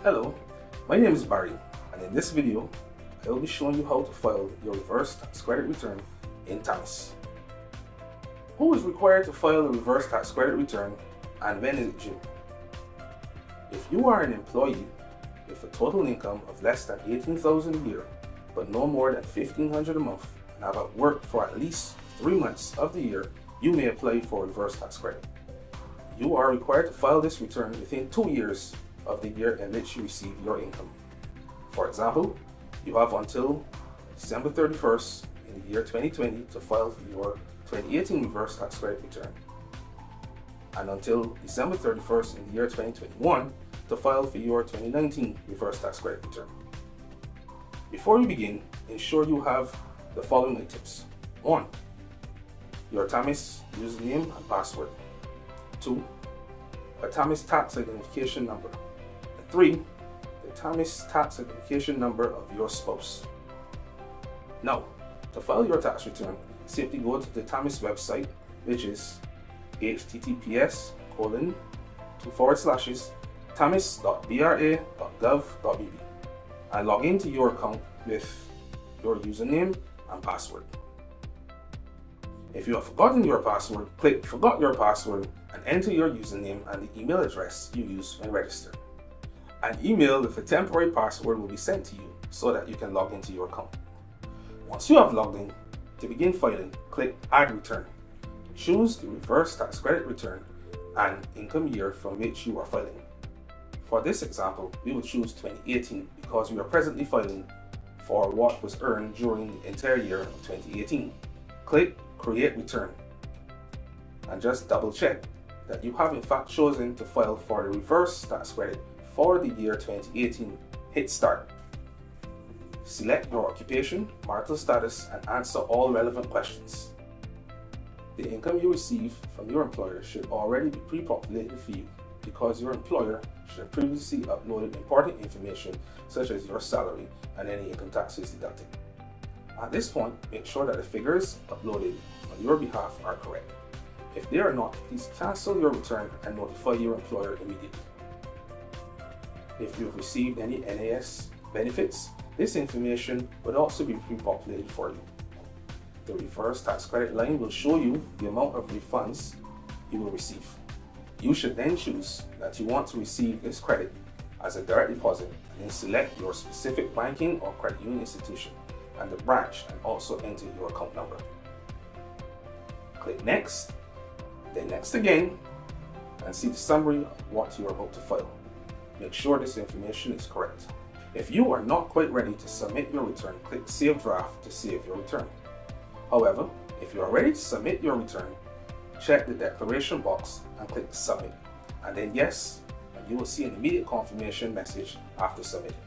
Hello, my name is Barry, and in this video, I will be showing you how to file your reverse tax credit return in TAMIS. Who is required to file a reverse tax credit return, and when is it due? If you are an employee with a total income of less than $18,000 a year, but no more than $1,500 a month, and have worked for at least 3 months of the year, you may apply for a reverse tax credit. You are required to file this return within 2 years of the year in which you receive your income. For example, you have until December 31st in the year 2020 to file for your 2018 reverse tax credit return, and until December 31st in the year 2021 to file for your 2019 reverse tax credit return. Before you begin, ensure you have the following items. 1. Your TAMIS username and password. 2. A TAMIS tax identification number. 3. The TAMIS tax identification number of your spouse. Now, to file your tax return, simply go to the TAMIS website, which is https://tamis.bra.gov.bb, and log into your account with your username and password. If you have forgotten your password, click Forgot Your Password and enter your username and the email address you used when registered. An email with a temporary password will be sent to you so that you can log into your account. Once you have logged in, to begin filing, click Add Return. Choose the reverse tax credit return and income year from which you are filing. For this example, we will choose 2018 because we are presently filing for what was earned during the entire year of 2018. Click Create Return and just double check that you have in fact chosen to file for the reverse tax credit for the year 2018. Hit Start. Select your occupation, marital status, and answer all relevant questions. The income you receive from your employer should already be pre-populated for you because your employer should have previously uploaded important information such as your salary and any income taxes deducted. At this point, make sure that the figures uploaded on your behalf are correct. If they are not, please cancel your return and notify your employer immediately. If you've received any NAS benefits, this information would also be pre-populated for you. The reverse tax credit line will show you the amount of refunds you will receive. You should then choose that you want to receive this credit as a direct deposit and then select your specific banking or credit union institution and the branch, and also enter your account number. Click Next, then Next again, and see the summary of what you are about to file. Make sure this information is correct. If you are not quite ready to submit your return, click Save Draft to save your return. However, if you are ready to submit your return, check the declaration box and click Submit, and then Yes, and you will see an immediate confirmation message after submitting.